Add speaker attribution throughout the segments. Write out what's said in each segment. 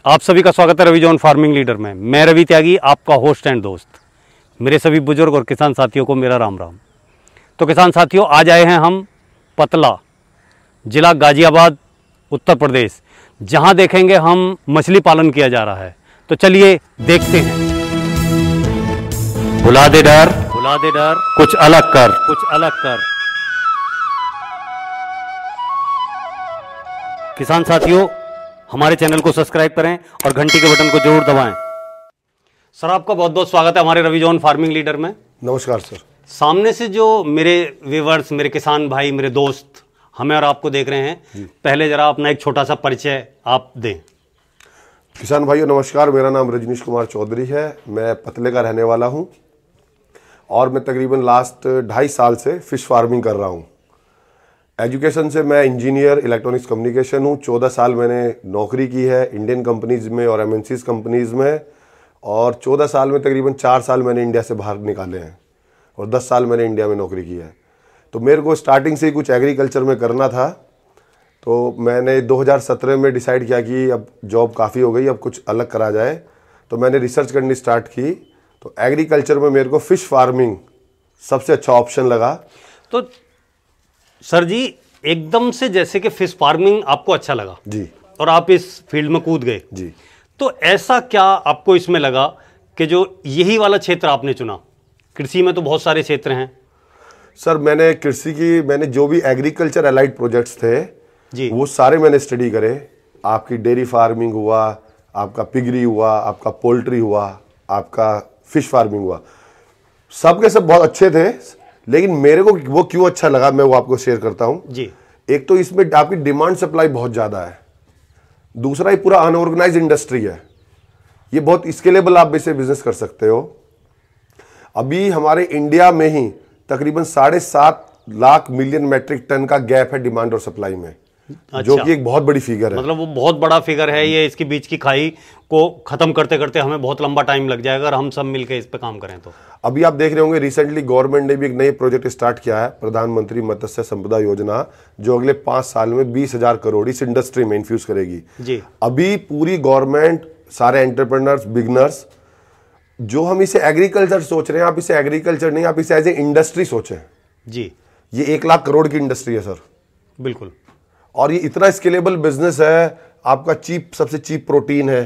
Speaker 1: आप सभी का स्वागत है रवि जॉन फार्मिंग लीडर में। मैं रवि त्यागी, आपका होस्ट एंड दोस्त। मेरे सभी बुजुर्ग और किसान साथियों को मेरा राम राम। तो किसान साथियों, आज आए हैं हम पतला, जिला गाजियाबाद, उत्तर प्रदेश, जहां देखेंगे हम मछली पालन किया जा रहा है। तो चलिए देखते हैं। भुला दे डर, कुछ अलग कर। किसान साथियों, हमारे चैनल को सब्सक्राइब करें और घंटी के बटन को जरूर दबाएं। सर, आपका बहुत बहुत स्वागत है हमारे रवि जॉन फार्मिंग लीडर में।
Speaker 2: नमस्कार सर।
Speaker 1: सामने से जो मेरे व्यूअर्स, मेरे किसान भाई, मेरे दोस्त हमें और आपको देख रहे हैं, पहले जरा अपना एक छोटा सा परिचय आप दें।
Speaker 2: किसान भाइयों नमस्कार, मेरा नाम रजनीश कुमार चौधरी है। मैं पतले का रहने वाला हूं और मैं तकरीबन लास्ट 2.5 साल से फिश फार्मिंग कर रहा हूं। एजुकेशन से मैं इंजीनियर इलेक्ट्रॉनिक्स कम्युनिकेशन हूँ। 14 साल मैंने नौकरी की है इंडियन कंपनीज में और एमएनसीज कंपनीज में, और 14 साल में तकरीबन 4 साल मैंने इंडिया से बाहर निकाले हैं और 10 साल मैंने इंडिया में नौकरी की है। तो मेरे को स्टार्टिंग से ही कुछ एग्रीकल्चर में करना था, तो मैंने 2017 में डिसाइड किया कि अब जॉब काफ़ी हो गई, अब कुछ अलग करा जाए। तो मैंने रिसर्च करनी स्टार्ट की, तो एग्रीकल्चर में मेरे को फिश फार्मिंग सबसे अच्छा ऑप्शन लगा।
Speaker 1: तो सर जी, एकदम से जैसे कि फिश फार्मिंग आपको अच्छा लगा
Speaker 2: जी,
Speaker 1: और आप इस फील्ड में कूद गए
Speaker 2: जी,
Speaker 1: तो ऐसा क्या आपको इसमें लगा कि जो यही वाला क्षेत्र आपने चुना? कृषि में तो बहुत सारे क्षेत्र हैं।
Speaker 2: सर मैंने जो भी एग्रीकल्चर अलाइड प्रोजेक्ट्स थे
Speaker 1: जी,
Speaker 2: वो सारे मैंने स्टडी करे। आपकी डेयरी फार्मिंग हुआ, आपका पिगरी हुआ, आपका पोल्ट्री हुआ, आपका फिश फार्मिंग हुआ, सब के सब बहुत अच्छे थे। लेकिन मेरे को वो क्यों अच्छा लगा, मैं वो आपको शेयर करता हूं
Speaker 1: जी।
Speaker 2: एक तो इसमें आपकी डिमांड सप्लाई बहुत ज्यादा है, दूसरा ये पूरा अनऑर्गेनाइज्ड इंडस्ट्री है, ये बहुत स्केलेबल आप इसे बिजनेस कर सकते हो। अभी हमारे इंडिया में ही तकरीबन 7.5 लाख मिलियन मेट्रिक टन का गैप है डिमांड और सप्लाई में। अच्छा। जो कि एक बहुत बड़ी फिगर है।
Speaker 1: मतलब वो बहुत बड़ा फिगर है। ये इसके बीच की खाई को खत्म करते करते हमें बहुत लंबा टाइम लग जाएगा अगर हम सब मिलकर इस पे काम करें तो।
Speaker 2: अभी आप देख रहे होंगे रिसेंटली गवर्नमेंट ने भी एक नई प्रोजेक्ट स्टार्ट किया है, प्रधानमंत्री मत्स्य संपदा योजना, जो अगले 5 साल में 20,000 करोड़ इस इंडस्ट्री में इन्फ्यूज करेगी
Speaker 1: जी।
Speaker 2: अभी पूरी गवर्नमेंट, सारे एंटरप्रेन्योर्स, बिगनर्स, जो हम इसे एग्रीकल्चर सोच रहे हैं, आप इसे एग्रीकल्चर नहीं, आप इसे एज ए इंडस्ट्री सोचें जी। ये 1 लाख करोड़ की इंडस्ट्री है सर।
Speaker 1: बिल्कुल।
Speaker 2: और ये इतना स्केलेबल बिजनेस है। आपका सबसे चीप प्रोटीन है,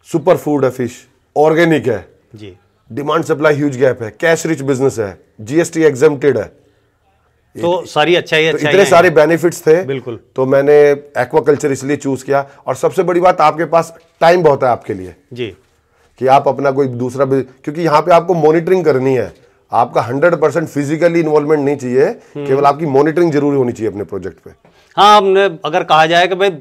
Speaker 2: सुपर फूड है, फिश ऑर्गेनिक है
Speaker 1: जी,
Speaker 2: डिमांड सप्लाई ह्यूज गैप है, कैश रिच बिजनेस है, जीएसटी एग्जेम्प्टेड है,
Speaker 1: तो सारी अच्छाई
Speaker 2: तो इतने सारे बेनिफिट्स थे।
Speaker 1: बिल्कुल।
Speaker 2: तो मैंने एक्वाकल्चर इसलिए चूज किया। और सबसे बड़ी बात, आपके पास टाइम बहुत है आपके लिए
Speaker 1: जी,
Speaker 2: कि आप अपना कोई दूसरा, क्योंकि यहाँ पे आपको मॉनिटरिंग करनी है। आपका 100% फिजिकली इन्वॉल्वमेंट नहीं चाहिए, केवल आपकी मॉनिटरिंग जरूरी होनी चाहिए अपने प्रोजेक्ट पे।
Speaker 1: हाँ, हमने अगर कहा जाए कि भाई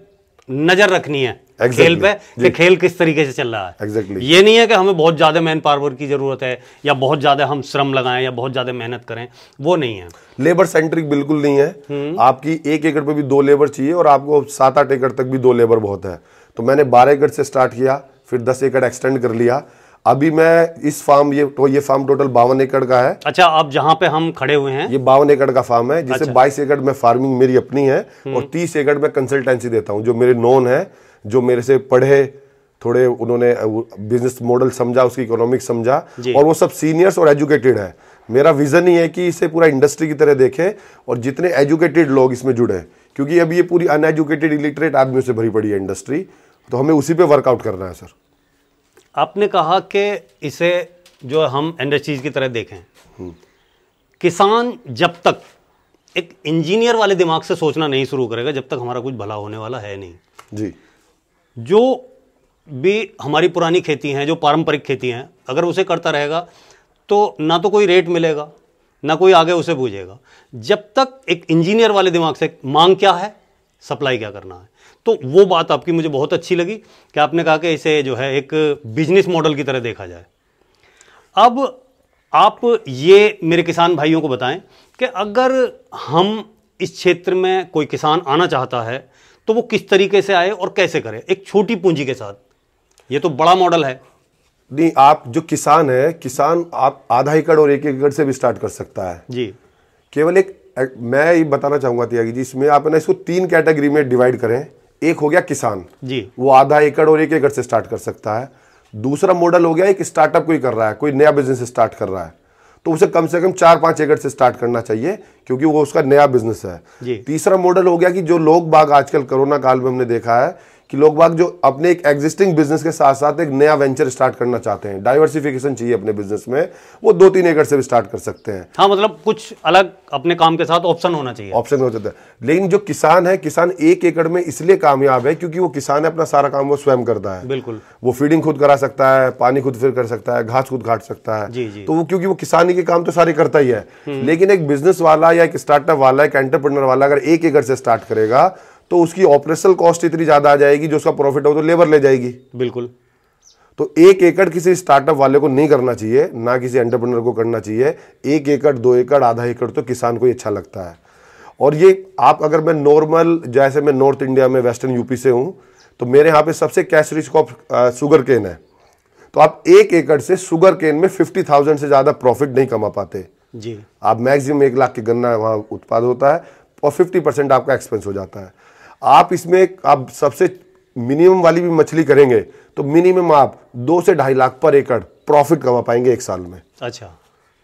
Speaker 1: नजर रखनी है खेल पे कि खेल किस तरीके से चल रहा है।
Speaker 2: एग्जैक्टली।
Speaker 1: ये नहीं है कि हमें बहुत ज्यादा मैन पावर की जरूरत है या बहुत ज्यादा हम श्रम लगाएं या बहुत ज्यादा मेहनत करें, वो नहीं है।
Speaker 2: लेबर सेंट्रिक बिल्कुल नहीं है। आपकी 1 एकड़ पे भी 2 लेबर चाहिए और आपको 7-8 एकड़ तक भी 2 लेबर बहुत है। तो मैंने 12 एकड़ से स्टार्ट किया, फिर 10 एकड़ एक्सटेंड कर लिया। अभी मैं इस फार्म, ये फार्म टोटल 52 एकड़ का है।
Speaker 1: अच्छा, अब जहां पे हम खड़े हुए हैं
Speaker 2: ये 52 एकड़ का फार्म है, जिसे 22 एकड़ में फार्मिंग मेरी अपनी है और 30 एकड़ में कंसल्टेंसी देता हूं, जो मेरे नोन है, जो मेरे से पढ़े, थोड़े उन्होंने बिजनेस मॉडल समझा, उसकी इकोनॉमिक्स समझा, और वो सब सीनियर्स और एजुकेटेड है। मेरा विजन ही है कि इसे पूरा इंडस्ट्री की तरह देखें और जितने एजुकेटेड लोग इसमें जुड़े, क्योंकि अभी ये पूरी अनएजुकेटेड इलिटरेट आदमियों से भरी पड़ी है इंडस्ट्री, तो हमें उसी पे वर्कआउट करना है सर।
Speaker 1: आपने कहा कि इसे जो हम इंडस्ट्रीज की तरह देखें, किसान जब तक एक इंजीनियर वाले दिमाग से सोचना नहीं शुरू करेगा, जब तक हमारा कुछ भला होने वाला है नहीं
Speaker 2: जी।
Speaker 1: जो भी हमारी पुरानी खेती हैं, जो पारंपरिक खेती हैं, अगर उसे करता रहेगा तो ना तो कोई रेट मिलेगा, ना कोई आगे उसे पूछेगा। जब तक एक इंजीनियर वाले दिमाग से मांग क्या है, सप्लाई क्या करना है, तो वो बात आपकी मुझे बहुत अच्छी लगी कि आपने कहा कि इसे जो है एक बिजनेस मॉडल की तरह देखा जाए। अब आप ये मेरे किसान भाइयों को बताएं कि अगर हम इस क्षेत्र में कोई किसान आना चाहता है तो वो किस तरीके से आए और कैसे करे एक छोटी पूंजी के साथ। ये तो बड़ा मॉडल है।
Speaker 2: नहीं, आप जो किसान है, किसान आप आधा एकड़ और 1 एकड़ से भी स्टार्ट कर सकता है
Speaker 1: जी।
Speaker 2: केवल मैं ये बताना चाहूंगा त्यागी जी, इसमें आप ना इसको 3 कैटेगरी में डिवाइड करें। एक हो गया किसान
Speaker 1: जी,
Speaker 2: वो आधा एकड़ और 1 एकड़ से स्टार्ट कर सकता है। दूसरा मॉडल हो गया एक स्टार्टअप कोई कर रहा है, कोई नया बिजनेस स्टार्ट कर रहा है, तो उसे कम से कम 4-5 एकड़ से स्टार्ट करना चाहिए क्योंकि वो उसका नया बिजनेस है।
Speaker 1: जी।
Speaker 2: तीसरा मॉडल हो गया कि जो लोग बाग आजकल कोरोना काल में हमने देखा है कि लोग बाग जो अपने एक एग्जिस्टिंग बिजनेस के साथ साथ एक नया वेंचर स्टार्ट करना चाहते हैं, डाइवर्सिफिकेशन चाहिए अपने बिजनेस में, वो 2-3 एकड़ से भी स्टार्ट कर सकते हैं।
Speaker 1: हाँ, मतलब कुछ अलग अपने काम के साथ ऑप्शन होना चाहिए।
Speaker 2: ऑप्शन हो जाता है। लेकिन जो किसान है, किसान 1 एकड़ में इसलिए कामयाब है क्योंकि वो किसान है, अपना सारा काम वो स्वयं करता है।
Speaker 1: बिल्कुल।
Speaker 2: वो फीडिंग खुद करा सकता है, पानी खुद फिर कर सकता है, घास खुद काट सकता है।
Speaker 1: जी, जी।
Speaker 2: तो वो क्योंकि वो किसानी के काम तो सारे करता ही है। लेकिन एक बिजनेस वाला या एक स्टार्टअप वाला, एक एंटरप्रेन्योर वाला अगर 1 एकड़ से स्टार्ट करेगा तो उसकी ऑपरेशनल कॉस्ट इतनी ज्यादा आ जाएगी, जो उसका प्रॉफिट हो तो लेबर ले जाएगी।
Speaker 1: बिल्कुल।
Speaker 2: तो 1 एकड़ किसी स्टार्टअप वाले को नहीं करना चाहिए, ना किसी एंटरप्रेन्योर को करना चाहिए। 1 एकड़, 2 एकड़, आधा एकड़ तो किसान को ही अच्छा लगता है। और ये आप अगर मैं नॉर्मल, जैसे मैं नॉर्थ इंडिया में वेस्टर्न यूपी से हूं, तो मेरे यहाँ पे सबसे cash rich crop sugarcane है। तो आप 1 एकड़ से शुगर केन में 50,000 से ज्यादा प्रॉफिट नहीं कमा पाते
Speaker 1: जी।
Speaker 2: आप। मैक्सिमम 1 लाख के गन्ना वहां उत्पाद होता है और 50% आपका एक्सपेंस हो जाता है। आप इसमें आप सबसे मिनिमम वाली भी मछली करेंगे तो मिनिमम आप 2 से 2.5 लाख पर एकड़ प्रॉफिट कमा पाएंगे 1 साल में।
Speaker 1: अच्छा,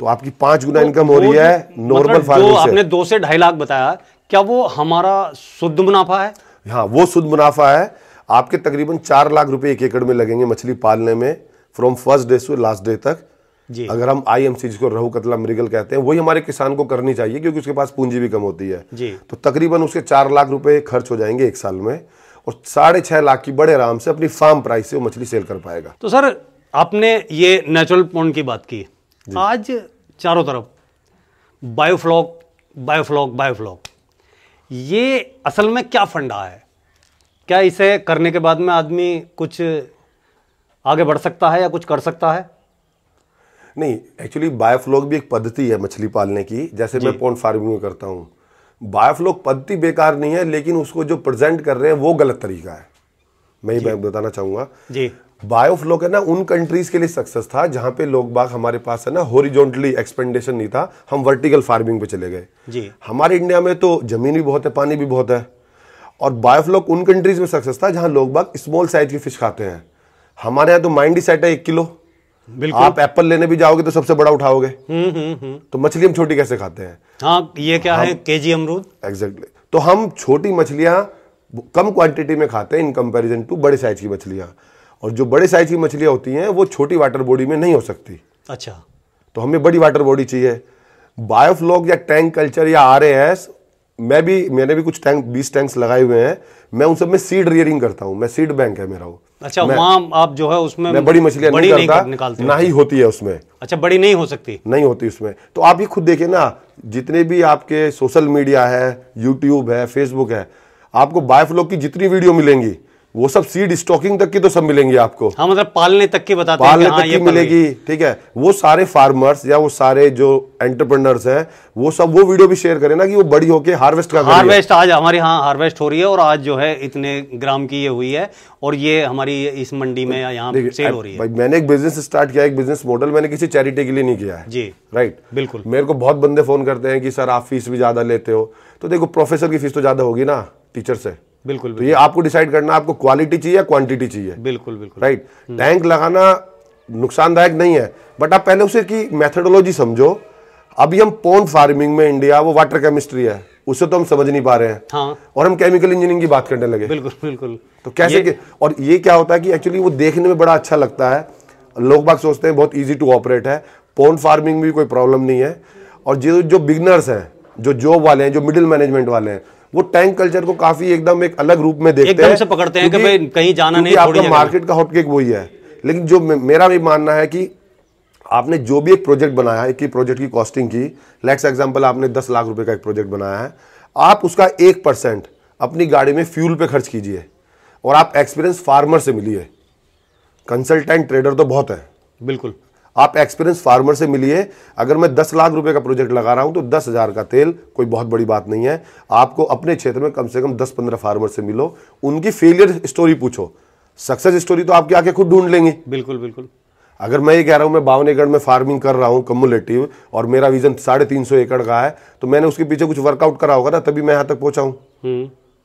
Speaker 2: तो आपकी 5 गुना इनकम हो रही है नॉर्मल फार्मिंग से।
Speaker 1: आपने 2 से 2.5 लाख बताया, क्या वो हमारा शुद्ध मुनाफा है?
Speaker 2: हाँ, वो शुद्ध मुनाफा है। आपके तकरीबन 4 लाख रुपए 1 एकड़ में लगेंगे मछली पालने में, फ्रॉम फर्स्ट डे से लास्ट डे तक।
Speaker 1: जी।
Speaker 2: अगर हम IMC जिसको रहू कतला मृगल कहते हैं, वही हमारे किसान को करनी चाहिए क्योंकि उसके पास पूंजी भी कम होती है।
Speaker 1: जी।
Speaker 2: तो तकरीबन उसके 4 लाख रुपए खर्च हो जाएंगे 1 साल में, और 6.5 लाख की बड़े आराम से अपनी फार्म प्राइस से वो मछली सेल कर पाएगा।
Speaker 1: तो सर, आपने ये नेचुरल पॉन्ड की बात की, आज चारों तरफ बायोफ्लॉक बायोफ्लॉक बायोफ्लॉक, ये असल में क्या फंडा है? क्या इसे करने के बाद में आदमी कुछ आगे बढ़ सकता है या कुछ कर सकता है?
Speaker 2: नहीं, एक्चुअली बायोफ्लॉक भी एक पद्धति है मछली पालने की, जैसे मैं पॉन्ड फार्मिंग में करता हूँ। बायोफ्लॉक पद्धति बेकार नहीं है, लेकिन उसको जो प्रेजेंट कर रहे हैं वो गलत तरीका है। मैं ये बताना चाहूंगा
Speaker 1: जी।
Speaker 2: बायोफ्लॉक है ना, उन कंट्रीज के लिए सक्सेस था जहां पे लोग बाग हमारे पास है ना हॉरिजॉन्टली एक्सपेंडेशन नहीं था, हम वर्टिकल फार्मिंग पे चले गए।
Speaker 1: जी।
Speaker 2: हमारे इंडिया में तो जमीन भी बहुत है, पानी भी बहुत है, और बायोफ्लॉक उन कंट्रीज में सक्सेस था जहां लोग बाग स्मॉल साइज की फिश खाते हैं। हमारे यहाँ तो माइंड ही सेट है 1 किलो। आप एप्पल लेने भी जाओगे तो सबसे बड़ा उठाओगे। तो मछली हम छोटी कैसे खाते हैं?
Speaker 1: हाँ, ये क्या है, केजी अमरूद।
Speaker 2: एग्जैक्टली। तो हम छोटी मछलियां कम क्वांटिटी में खाते हैं इन कंपैरिजन टू बड़े साइज की मछलियां, और जो बड़े साइज की मछलियां होती हैं वो छोटी वाटर बॉडी में नहीं हो सकती।
Speaker 1: अच्छा।
Speaker 2: तो हमें बड़ी वाटर बॉडी चाहिए। बायोफ्लॉक या टैंक कल्चर या RAS, मैंने भी कुछ टैंक 20 टैंक्स लगाए हुए हैं। मैं उन सब में सीड रियरिंग करता हूं, मैं सीड बैंक है मेरा वो।
Speaker 1: अच्छा, वहां आप जो है उसमें
Speaker 2: मैं बड़ी मछलियां नहीं करता, ना ही होती है उसमें।
Speaker 1: अच्छा, बड़ी नहीं हो सकती?
Speaker 2: नहीं होती उसमें। तो आप ही खुद देखिए ना, जितने भी आपके सोशल मीडिया है, यूट्यूब है, फेसबुक है, आपको बायोफ्लॉक की जितनी वीडियो मिलेंगी वो सब सीड स्टॉकिंग तक की तो सब मिलेंगी आपको।
Speaker 1: हाँ, मतलब पालने तक की बताते हैं,
Speaker 2: पालने तक की मिलेगी। ठीक है, वो सारे फार्मर्स या वो सारे जो एंटरप्रेन्योर्स हैं वो सब वो वीडियो भी शेयर करें ना कि वो बड़ी होके हार्वेस्ट का
Speaker 1: हार्वेस्ट आज हमारे यहाँ हार्वेस्ट हो रही है, और आज जो है इतने ग्राम की ये हुई है, और ये हमारी इस मंडी में यहाँ सेल हो रही है।
Speaker 2: भाई, मैंने एक बिजनेस स्टार्ट किया, एक बिजनेस मॉडल मैंने किसी चैरिटी के लिए नहीं किया है।
Speaker 1: जी।
Speaker 2: राइट।
Speaker 1: बिल्कुल।
Speaker 2: मेरे को बहुत बंदे फोन करते हैं कि सर आप फीस भी ज्यादा लेते हो। तो देखो, प्रोफेसर की फीस तो ज्यादा होगी ना टीचर से।
Speaker 1: बिल्कुल।
Speaker 2: तो ये आपको डिसाइड करना, आपको क्वालिटी चाहिए या क्वांटिटी चाहिए।
Speaker 1: बिल्कुल बिल्कुल।
Speaker 2: राइट। टैंक लगाना नुकसानदायक नहीं है, बट आप पहले उसे की मेथोडोलॉजी समझो। अभी हम पॉन्ड फार्मिंग में इंडिया, वो वाटर केमिस्ट्री है, उससे तो हम समझ नहीं पा रहे हैं।
Speaker 1: हाँ।
Speaker 2: और हम केमिकल इंजीनियरिंग की बात करने लगे।
Speaker 1: बिल्कुल बिल्कुल।
Speaker 2: तो कैसे और ये क्या होता है कि एक्चुअली वो देखने में बड़ा अच्छा लगता है, लोग बाग सोचते हैं बहुत इजी टू ऑपरेट है। पॉन्ड फार्मिंग में भी कोई प्रॉब्लम नहीं है। और जो बिगनर्स हैं, जो जॉब वाले हैं, जो मिडिल मैनेजमेंट वाले हैं, वो टैंक कल्चर को काफी एकदम एक अलग रूप में देखते हैं,
Speaker 1: एकदम से पकड़ते हैं कि भाई कहीं जाना नहीं,
Speaker 2: आपका मार्केट का हॉटकेक वही है। लेकिन जो मेरा भी मानना है कि आपने जो भी एक प्रोजेक्ट बनाया है, एक ही प्रोजेक्ट की कॉस्टिंग की, लेट्स एग्जांपल आपने 10 लाख रुपए का एक प्रोजेक्ट बनाया है, आप उसका 1% अपनी गाड़ी में फ्यूल पे खर्च कीजिए, और आप एक्सपीरियंस फार्मर से मिलिए। कंसल्टेंट ट्रेडर तो बहुत है।
Speaker 1: बिल्कुल।
Speaker 2: आप एक्सपीरियंस फार्मर से मिलिए। अगर मैं 10 लाख रुपए का प्रोजेक्ट लगा रहा हूं तो 10,000 का तेल कोई बहुत बड़ी बात नहीं है। आपको अपने क्षेत्र में कम से कम 10-15 फार्मर से मिलो, उनकी फेलियर स्टोरी पूछो। सक्सेस स्टोरी तो आपकी आंखें खुद ढूंढ लेंगी।
Speaker 1: बिल्कुल बिल्कुल।
Speaker 2: अगर मैं ये कह रहा हूं मैं 52 एकड़ में फार्मिंग कर रहा हूं कम्युलेटिव, और मेरा विजन 350 एकड़ का है, तो मैंने उसके पीछे कुछ वर्कआउट करा होगा ना, तभी मैं यहां तक पहुंचा हूं।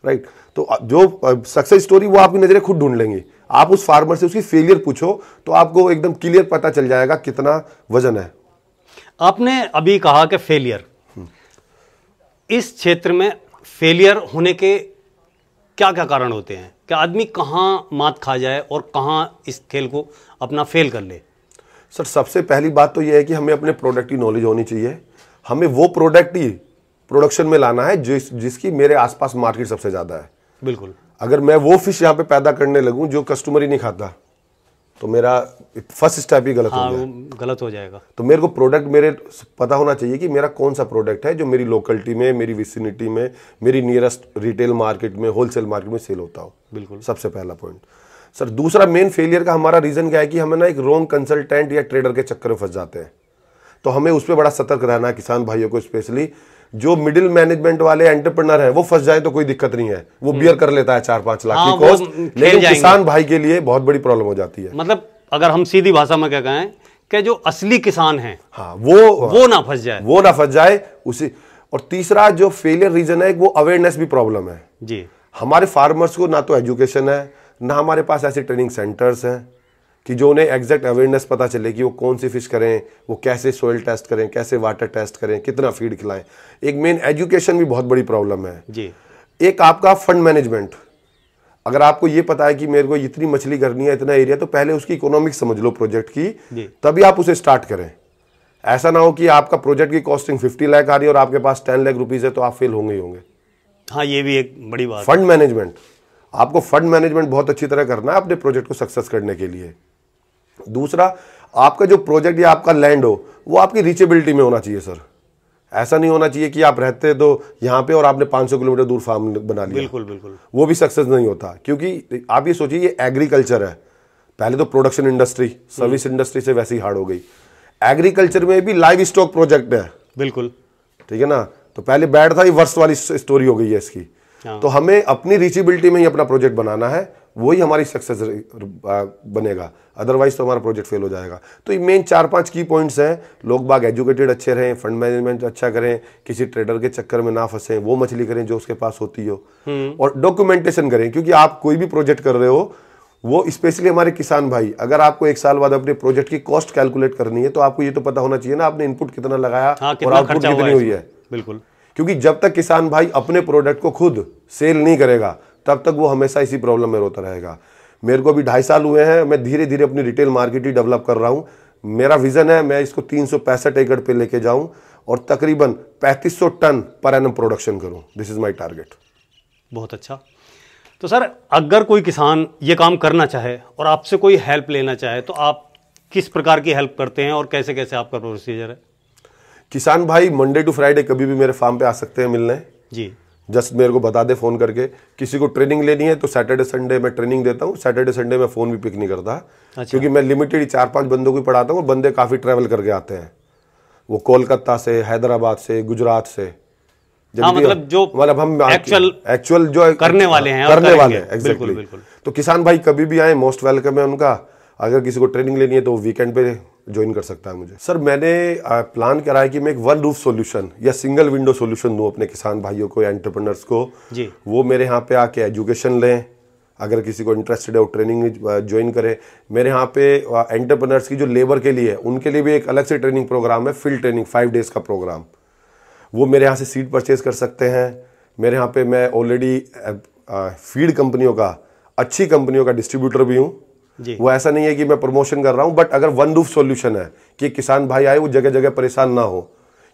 Speaker 2: राइट। तो जो सक्सेस स्टोरी वो आपकी नजरें खुद ढूंढ लेंगी। आप उस फार्मर से उसकी फेलियर पूछो तो आपको एकदम क्लियर पता चल जाएगा कितना वजन है।
Speaker 1: आपने अभी कहा कि फेलियर, इस क्षेत्र में फेलियर होने के क्या क्या कारण होते हैं? कि आदमी कहाँ मात खा जाए और कहाँ इस खेल को अपना फेल कर ले?
Speaker 2: सर सबसे पहली बात तो यह है कि हमें अपने प्रोडक्ट की नॉलेज होनी चाहिए। हमें वो प्रोडक्ट ही प्रोडक्शन में लाना है जिसकी मेरे आसपास मार्केट सबसे ज्यादा है।
Speaker 1: बिल्कुल।
Speaker 2: अगर मैं वो फिश यहाँ पे पैदा करने लगूं जो कस्टमर ही नहीं खाता तो मेरा फर्स्ट स्टेप ही गलत हो गया।
Speaker 1: वो गलत हो जाएगा।
Speaker 2: तो मेरे को प्रोडक्ट मेरे पता होना चाहिए कि मेरा कौन सा प्रोडक्ट है जो मेरी लोकलिटी में, मेरी विसिनिटी में, मेरी नियरेस्ट रिटेल मार्केट में, होलसेल मार्केट में सेल होता हो।
Speaker 1: बिल्कुल,
Speaker 2: सबसे पहला पॉइंट। सर दूसरा मेन फेलियर का हमारा रीजन क्या है कि हमें ना एक रॉन्ग कंसल्टेंट या ट्रेडर के चक्कर में फंस जाते हैं। तो हमें उस पर बड़ा सतर्क रहना है किसान भाइयों को, स्पेशली जो मिडिल मैनेजमेंट वाले एंटरप्रेन्योर हैं वो फंस जाए तो कोई दिक्कत नहीं है, वो बियर कर लेता है 4-5 लाख की कॉस्ट, लेकिन किसान भाई के लिए बहुत बड़ी प्रॉब्लम हो जाती है।
Speaker 1: मतलब अगर हम सीधी भाषा में क्या कहें कि जो असली किसान हैं,
Speaker 2: हाँ वो
Speaker 1: ना फंस जाए,
Speaker 2: वो ना फंस जाए उसी। और तीसरा जो फेलियर रीजन है वो अवेयरनेस भी प्रॉब्लम है
Speaker 1: जी।
Speaker 2: हमारे फार्मर्स को ना तो एजुकेशन है, ना हमारे पास ऐसे ट्रेनिंग सेंटर्स हैं कि जो उन्हें एग्जैक्ट अवेयरनेस पता चले कि वो कौन सी फिश करें, वो कैसे सोइल टेस्ट करें, कैसे वाटर टेस्ट करें, कितना फीड खिलाएं। एक मेन एजुकेशन भी बहुत बड़ी प्रॉब्लम है
Speaker 1: जी।
Speaker 2: एक आपका फंड मैनेजमेंट। अगर आपको ये पता है कि मेरे को इतनी मछली करनी है, इतना एरिया, तो पहले उसकी इकोनॉमिक्स समझ लो प्रोजेक्ट की, तभी आप उसे स्टार्ट करें। ऐसा ना हो कि आपका प्रोजेक्ट की कॉस्टिंग 50 लाख आ रही है और आपके पास 10 लाख रुपीज है तो आप फेल होंगे ही होंगे।
Speaker 1: हाँ, ये भी एक बड़ी बात।
Speaker 2: फंड मैनेजमेंट, आपको फंड मैनेजमेंट बहुत अच्छी तरह करना है अपने प्रोजेक्ट को सक्सेस करने के लिए। दूसरा, आपका जो प्रोजेक्ट या आपका लैंड हो वो आपकी रीचेबिलिटी में होना चाहिए सर। ऐसा नहीं होना चाहिए कि आप रहते तो यहाँ पे और आपने 500 किलोमीटर दूर फार्म बना लिया।
Speaker 1: बिल्कुल बिल्कुल, वो
Speaker 2: भी सक्सेस नहीं होता। क्योंकि आप ये सोचिए ये एग्रीकल्चर है, पहले तो प्रोडक्शन इंडस्ट्री, सर्विस इंडस्ट्री से वैसे ही हार्ड हो गई, एग्रीकल्चर में भी लाइव स्टॉक प्रोजेक्ट है।
Speaker 1: बिल्कुल,
Speaker 2: ठीक है ना। तो पहले बैड था, ये वर्स्ट वाली स्टोरी हो गई है इसकी। तो हमें अपनी रीचेबिलिटी में ही अपना प्रोजेक्ट बनाना है, वही हमारी सक्सेस बनेगा, अदरवाइज तो हमारा प्रोजेक्ट फेल हो जाएगा। तो ये मेन 4-5 की पॉइंट्स हैं। लोग बाग एजुकेटेड अच्छे रहें, फंड मैनेजमेंट अच्छा करें, किसी ट्रेडर के चक्कर में ना फंसे, वो मछली करें जो उसके पास होती हो, और डॉक्यूमेंटेशन करें। क्योंकि आप कोई भी प्रोजेक्ट कर रहे हो, वो स्पेशली हमारे किसान भाई, अगर आपको 1 साल बाद अपने प्रोजेक्ट की कॉस्ट कैलकुलेट करनी है तो आपको ये तो पता होना चाहिए ना आपने इनपुट कितना लगाया और आउटपुट कितनी हुई है।
Speaker 1: बिल्कुल,
Speaker 2: क्योंकि जब तक किसान भाई अपने प्रोडक्ट को खुद सेल नहीं करेगा तब तक वो हमेशा इसी प्रॉब्लम में रोता रहेगा। मेरे को अभी 2.5 साल हुए हैं, मैं धीरे धीरे अपनी रिटेल मार्केट ही डेवलप कर रहा हूं। मेरा विजन है मैं इसको 365 एकड़ पे लेके जाऊं और तकरीबन 3500 टन पर एनम प्रोडक्शन करूं। This is my target.
Speaker 1: बहुत अच्छा। तो सर, अगर कोई किसान ये काम करना चाहे और आपसे कोई हेल्प लेना चाहे तो आप किस प्रकार की हेल्प करते हैं और कैसे कैसे आपका प्रोसीजर है?
Speaker 2: किसान भाई मंडे टू फ्राइडे कभी भी मेरे फार्म पे आ सकते हैं मिलने
Speaker 1: जी।
Speaker 2: जस्ट मेरे को बता दे फोन करके। किसी को ट्रेनिंग लेनी है तो सैटरडे संडे मैं ट्रेनिंग देता हूँ। सैटरडे संडे मैं फोन भी पिक नहीं करता। अच्छा। क्योंकि मैं लिमिटेड 4-5 बंदों को पढ़ाता हूँ और बंदे काफी ट्रैवल करके आते हैं, वो कोलकाता से, हैदराबाद से, गुजरात से।
Speaker 1: हाँ, मतलब हम
Speaker 2: एक्चुअल जो
Speaker 1: करने वाले हैं,
Speaker 2: एग्जैक्टली। तो किसान भाई कभी भी आए, मोस्ट वेलकम है उनका। अगर किसी को ट्रेनिंग लेनी है तो वीकेंड पे ज्वाइन कर सकता है मुझे। सर मैंने प्लान करा है कि मैं एक वन रूफ सॉल्यूशन या सिंगल विंडो सॉल्यूशन दूं अपने किसान भाइयों को, एंटरप्रेन्योर्स को जी। वो मेरे यहाँ पे आके एजुकेशन लें, अगर किसी को इंटरेस्टेड है वो ट्रेनिंग ज्वाइन करे। मेरे यहाँ पे एंटरप्रेन्योर्स की जो लेबर के लिए है उनके लिए भी एक अलग से ट्रेनिंग प्रोग्राम है, फील्ड ट्रेनिंग 5 डेज का प्रोग्राम। वो मेरे यहाँ से सीड परचेज कर सकते हैं। मेरे यहाँ पे मैं ऑलरेडी फीड कंपनियों का, अच्छी कंपनियों का डिस्ट्रीब्यूटर भी हूँ। वो ऐसा नहीं है कि मैं प्रमोशन कर रहा हूं, बट अगर वन रूफ सॉल्यूशन है कि किसान भाई आए वो जगह जगह परेशान ना हो।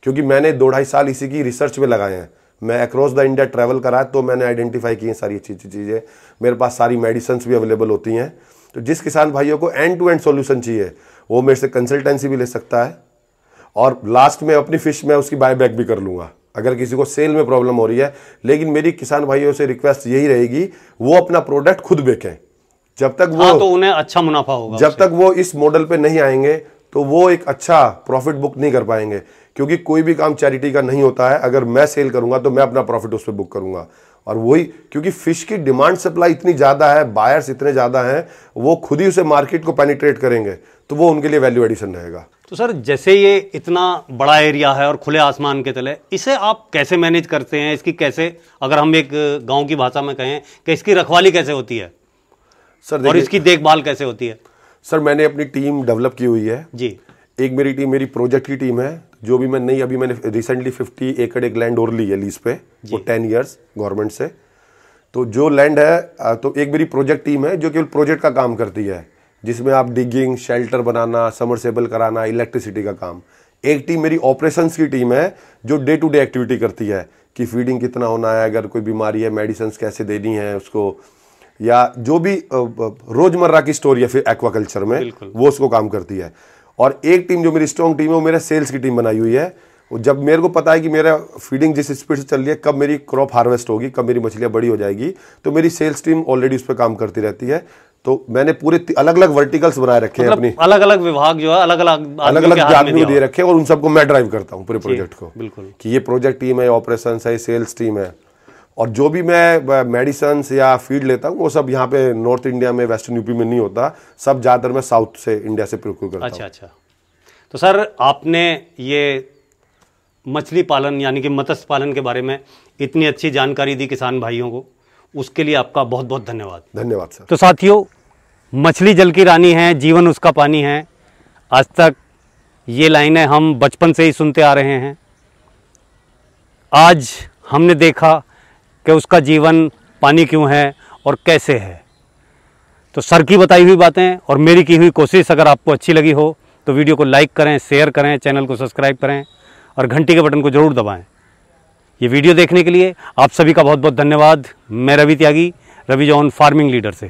Speaker 2: क्योंकि मैंने 2-2.5 साल इसी की रिसर्च में लगाए हैं। मैं अक्रॉस द इंडिया ट्रैवल करा तो मैंने आइडेंटिफाई की हैं सारी अच्छी अच्छी चीजें। मेरे पास सारी मेडिसिन भी अवेलेबल होती हैं। तो जिस किसान भाइयों को एंड टू एंड सॉल्यूशन चाहिए वो मेरे से कंसल्टेंसी भी ले सकता है। और लास्ट में अपनी फिश में उसकी बाय बैक भी कर लूंगा अगर किसी को सेल में प्रॉब्लम हो रही है। लेकिन मेरी किसान भाइयों से रिक्वेस्ट यही रहेगी वो अपना प्रोडक्ट खुद बेचें। जब तक वो
Speaker 1: तो उन्हें अच्छा मुनाफा होगा।
Speaker 2: जब तक वो इस मॉडल पे नहीं आएंगे तो वो एक अच्छा प्रॉफिट बुक नहीं कर पाएंगे। क्योंकि कोई भी काम चैरिटी का नहीं होता है। अगर मैं सेल करूंगा तो मैं अपना प्रॉफिट उस पर बुक करूंगा और वही क्योंकि फिश की डिमांड सप्लाई इतनी ज़्यादा है, बायर्स इतने ज़्यादा हैं, वो खुद ही उसे मार्केट को पेनिट्रेट करेंगे, तो वो उनके लिए वैल्यू एडिशन रहेगा।
Speaker 1: तो सर जैसे ये इतना बड़ा एरिया है और खुले आसमान के तले, इसे आप कैसे मैनेज करते हैं? इसकी कैसे, अगर हम एक गांव की भाषा में कहें कि इसकी रखवाली कैसे होती है
Speaker 2: सर,
Speaker 1: और इसकी देखभाल कैसे होती है?
Speaker 2: सर मैंने अपनी टीम डेवलप की हुई है
Speaker 1: जी।
Speaker 2: एक मेरी टीम मेरी प्रोजेक्ट की टीम है, जो भी मैं अभी मैंने रिसेंटली 50 एकड़ एक लैंड और ली है लीज पे, वो 10 इयर्स गवर्नमेंट से। तो जो लैंड है, तो एक मेरी प्रोजेक्ट टीम है जो केवल प्रोजेक्ट का काम करती है, जिसमें आप डिगिंग, शेल्टर बनाना, समरसेबल कराना, इलेक्ट्रिसिटी का काम। एक टीम मेरी ऑपरेशंस की टीम है जो डे टू डे एक्टिविटी करती है कि फीडिंग कितना होना है, अगर कोई बीमारी है मेडिसिन कैसे देनी है उसको, या जो भी रोजमर्रा की स्टोरी है फिर एक्वाकल्चर में, वो उसको काम करती है। और एक टीम जो मेरी स्ट्रॉन्ग टीम है वो मेरा सेल्स की टीम बनाई हुई है। जब मेरे को पता है कि मेरा फीडिंग जिस स्पीड से चल रही है, कब मेरी क्रॉप हार्वेस्ट होगी, कब मेरी मछलियां बड़ी हो जाएगी, तो मेरी सेल्स टीम ऑलरेडी उस पर काम करती रहती है। तो मैंने पूरे अलग अलग वर्टिकल्स बनाए रखे हैं, अपनी
Speaker 1: अलग अलग विभाग जो है अलग अलग
Speaker 2: आदमी को दे रखे हैं, और उन सबको मैं ड्राइव करता हूँ पूरे प्रोजेक्ट को।
Speaker 1: बिल्कुल,
Speaker 2: कि ये प्रोजेक्ट टीम है, ऑपरेशन है, सेल्स टीम है, और जो भी मैं मेडिसिन या फीड लेता हूँ वो सब यहाँ पे नॉर्थ इंडिया में, वेस्टर्न यूपी में नहीं होता, सब ज़्यादातर मैं साउथ से, इंडिया से प्रोक्योर करता हूँ।
Speaker 1: अच्छा। तो सर आपने ये मछली पालन यानी कि मत्स्य पालन के बारे में इतनी अच्छी जानकारी दी किसान भाइयों को, उसके लिए आपका बहुत बहुत धन्यवाद।
Speaker 2: धन्यवाद सर।
Speaker 1: तो साथियों, मछली जल की रानी है, जीवन उसका पानी है। आज तक ये लाइनें हम बचपन से ही सुनते आ रहे हैं। आज हमने देखा कि उसका जीवन पानी क्यों है और कैसे है। तो सर की बताई हुई बातें और मेरी की हुई कोशिश अगर आपको अच्छी लगी हो तो वीडियो को लाइक करें, शेयर करें, चैनल को सब्सक्राइब करें और घंटी के बटन को जरूर दबाएं। ये वीडियो देखने के लिए आप सभी का बहुत बहुत धन्यवाद। मैं रवि त्यागी, रवि जॉन फार्मिंग लीडर से।